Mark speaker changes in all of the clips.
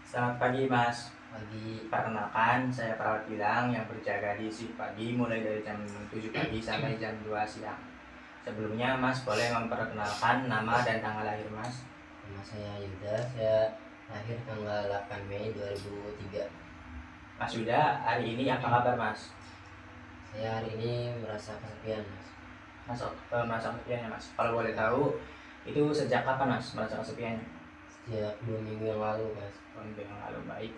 Speaker 1: Selamat pagi Mas.
Speaker 2: Pagi.
Speaker 1: Perkenalkan, saya perawat Gilang yang berjaga di shift pagi mulai dari jam 7 pagi sampai jam 2 siang. Sebelumnya Mas boleh memperkenalkan nama dan tanggal lahir Mas.
Speaker 2: Nama saya Yuda. Saya lahir tanggal 8 Mei 2003.
Speaker 1: Mas Yuda, hari ini apa kabar Mas?
Speaker 2: Saya hari ini merasa kesepian, Mas.
Speaker 1: Merasa kesepian ya Mas? Kalau boleh tahu, itu sejak kapan Mas merasa kesepiannya?
Speaker 2: Sejak 2 minggu yang lalu, Mas.
Speaker 1: 2 minggu yang lalu, baik.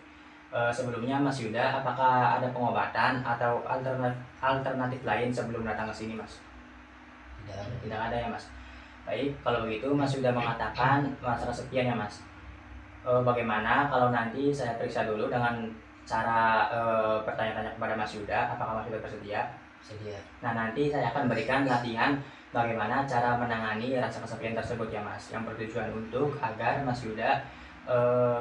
Speaker 1: Sebelumnya Mas Yuda, apakah ada pengobatan atau alternatif lain sebelum datang ke sini Mas?
Speaker 2: Tidak ada.
Speaker 1: Tidak ada ya Mas. Baik, kalau begitu Mas sudah mengatakan merasa kesepian ya Mas. Bagaimana kalau nanti saya periksa dulu dengan cara bertanya-tanya kepada Mas Yuda, apakah Mas Yuda bersedia?
Speaker 2: Sedia.
Speaker 1: Nah, nanti saya akan berikan latihan bagaimana cara menangani rasa kesepian tersebut ya Mas, yang bertujuan untuk agar Mas Yuda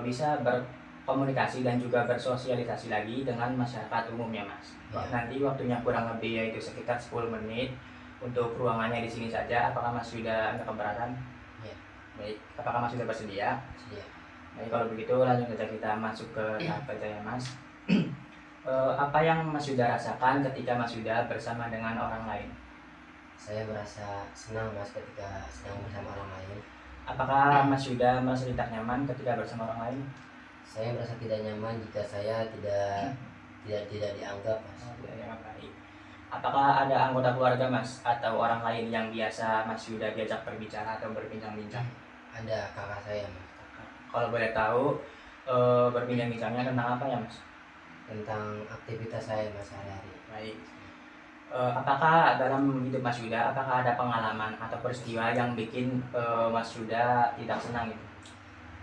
Speaker 1: bisa berkomunikasi dan juga bersosialisasi lagi dengan masyarakat umumnya Mas.
Speaker 2: Ya.
Speaker 1: Nanti waktunya kurang lebih yaitu sekitar 10 menit. Untuk ruangannya di sini saja. Apakah Mas Yuda nggak keberatan?
Speaker 2: Ya.
Speaker 1: Baik, apakah Mas Yuda bersedia?
Speaker 2: Sedia.
Speaker 1: Baik, kalau begitu langsung saja kita masuk ke tahap kerja ya Mas. Apa yang Mas Yuda rasakan ketika Mas Yuda bersama dengan orang lain?
Speaker 2: Saya merasa senang, Mas, ketika sedang bersama orang lain.
Speaker 1: Apakah Mas Yuda merasa tidak nyaman ketika bersama orang lain?
Speaker 2: Saya merasa tidak nyaman jika saya tidak dianggap, Mas.
Speaker 1: Tidak nyaman, baik. Apakah ada anggota keluarga Mas atau orang lain yang biasa Mas Yuda diajak berbicara atau berbincang-bincang?
Speaker 2: Ada kakak saya, Mas.
Speaker 1: Kalau boleh tahu, berbincang-bincangnya tentang apa ya Mas?
Speaker 2: Tentang aktivitas saya, Mas, sehari-hari.
Speaker 1: Baik. Apakah dalam hidup Mas Yuda, apakah ada pengalaman atau peristiwa yang bikin Mas Yuda tidak senang gitu?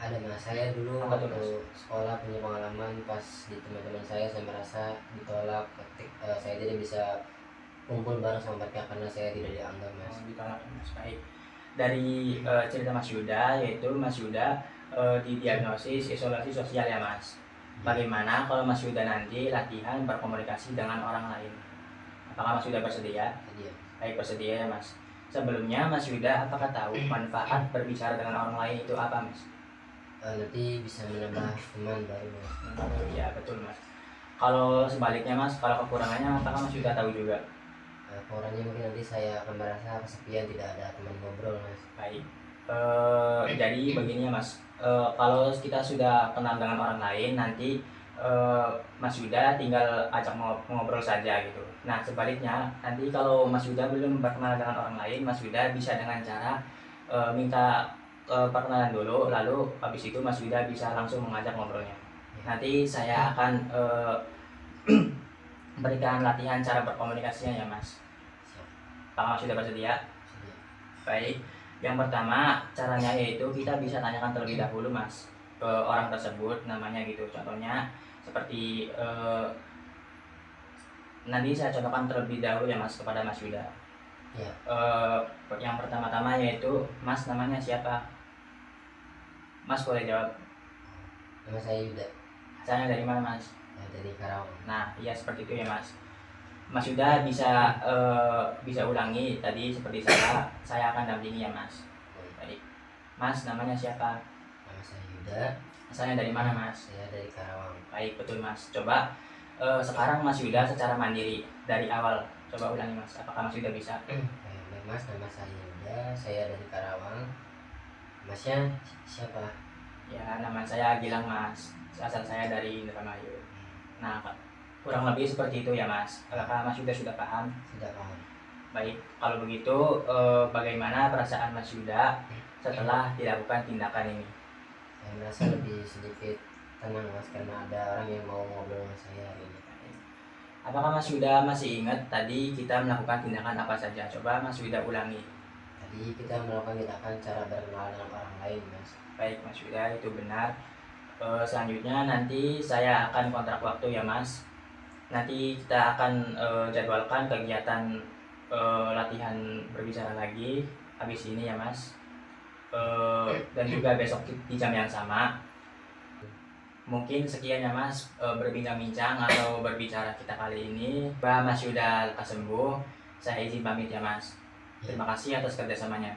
Speaker 2: Ada, Mas. Saya dulu
Speaker 1: Apa tuh, Mas?
Speaker 2: waktu sekolah punya pengalaman pas di teman-teman saya merasa ditolak saya tidak bisa kumpul bareng sama mereka karena saya tidak dianggap, Mas.
Speaker 1: Ditolak Mas, baik. Dari cerita Mas Yuda, yaitu Mas Yuda didiagnosis isolasi sosial ya Mas. Bagaimana kalau Mas Yuda nanti latihan berkomunikasi dengan orang lain? Apakah Mas Yuda bersedia?
Speaker 2: Sedia.
Speaker 1: Baik, bersedia ya Mas. Sebelumnya Mas Yuda apakah tahu manfaat berbicara dengan orang lain itu apa Mas?
Speaker 2: Nanti bisa menambah teman baru, Mas.
Speaker 1: Ya betul Mas. Kalau sebaliknya Mas, kalau kekurangannya apakah Mas Yuda tahu juga?
Speaker 2: Kekurangannya mungkin nanti saya akan merasa kesepian, tidak ada teman ngobrol, Mas.
Speaker 1: Baik. Jadi begini ya Mas. Kalau kita sudah kenal dengan orang lain, nanti Mas Yuda tinggal ajak ngobrol saja gitu. Nah sebaliknya, nanti kalau Mas Yuda belum berkenal dengan orang lain, Mas Yuda bisa dengan cara minta perkenalan dulu, lalu habis itu Mas Yuda bisa langsung mengajak ngobrolnya. Nanti saya akan berikan latihan cara berkomunikasinya ya Mas.
Speaker 2: Siap.
Speaker 1: Apakah Mas Yuda bersedia?
Speaker 2: Sedia.
Speaker 1: Baik. Yang pertama caranya yaitu kita bisa tanyakan terlebih dahulu Mas ke orang tersebut namanya gitu. Contohnya seperti nanti saya contohkan terlebih dahulu ya Mas kepada Mas Yuda.
Speaker 2: Ya.
Speaker 1: Yang pertama-tama yaitu Mas namanya siapa? Mas boleh jawab.
Speaker 2: Nama saya Yuda.
Speaker 1: Asalnya dari mana Mas?
Speaker 2: Dari Karawang.
Speaker 1: Nah iya seperti itu ya Mas. Mas Yuda bisa ulangi tadi seperti saya akan dampingi ya Mas. Baik. Mas namanya siapa?
Speaker 2: Nama saya Yuda.
Speaker 1: Asalnya dari mana Mas?
Speaker 2: Saya dari Karawang.
Speaker 1: Baik, betul Mas. Coba sekarang Mas Yuda secara mandiri dari awal. Coba ulangi Mas. Apakah Mas Yuda bisa?
Speaker 2: Baik, Mas, nama saya Yuda. Saya dari Karawang. Masnya siapa?
Speaker 1: Ya, nama saya Gilang Mas. Asal saya dari Indramayu. Nah, kurang lebih seperti itu ya Mas. Apakah Mas Yuda sudah paham?
Speaker 2: Sudah paham.
Speaker 1: Baik, kalau begitu bagaimana perasaan Mas Yuda setelah dilakukan tindakan ini?
Speaker 2: Saya merasa lebih sedikit tenang, Mas, karena ada orang yang mau ngobrol dengan saya hari ini.
Speaker 1: Apakah Mas Yuda masih ingat tadi kita melakukan tindakan apa saja? Coba Mas Yuda ulangi.
Speaker 2: Tadi kita melakukan tindakan cara berkenalan dengan orang lain, Mas.
Speaker 1: Baik Mas Yuda, itu benar. Selanjutnya nanti saya akan kontrak waktu ya Mas. Nanti kita akan jadwalkan kegiatan latihan berbicara lagi habis ini ya Mas. Dan juga besok di jam yang sama. Mungkin sekian ya Mas berbincang-bincang atau berbicara kita kali ini. Mas Yuda lekas sembuh. Saya izin pamit ya Mas. Terima kasih atas kerjasamanya.